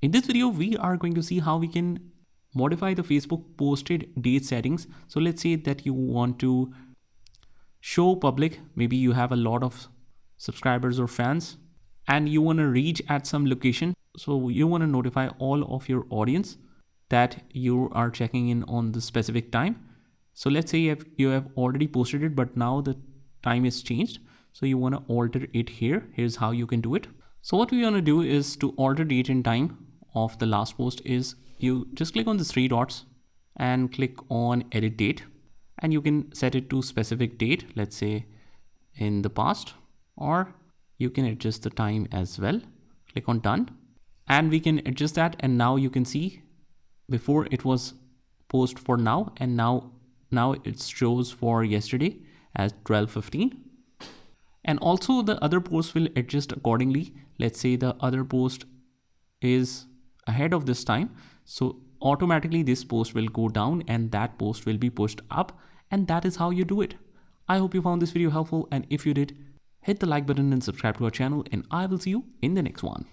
In this video, we are going to see how we can modify the Facebook posted date settings. So let's say that you want to show public, maybe you have a lot of subscribers or fans and you want to reach at some location. So you want to notify all of your audience that you are checking in on the specific time. So let's say you have already posted it, but now the time is changed. So you want to alter it here. Here's how you can do it. So what we want to do is to alter date and time of the last post is you just click on the three dots and click on edit date, and you can set it to specific date, let's say in the past, or you can adjust the time as well. Click on done and we can adjust that, and now you can see before it was post for now, and now it shows for yesterday as 12:15. And also the other post will adjust accordingly. Let's say the other post is ahead of this time, so automatically this post will go down and that post will be pushed up, and that is how you do it. I hope you found this video helpful, and if you did, hit the like button and subscribe to our channel, and I will see you in the next one.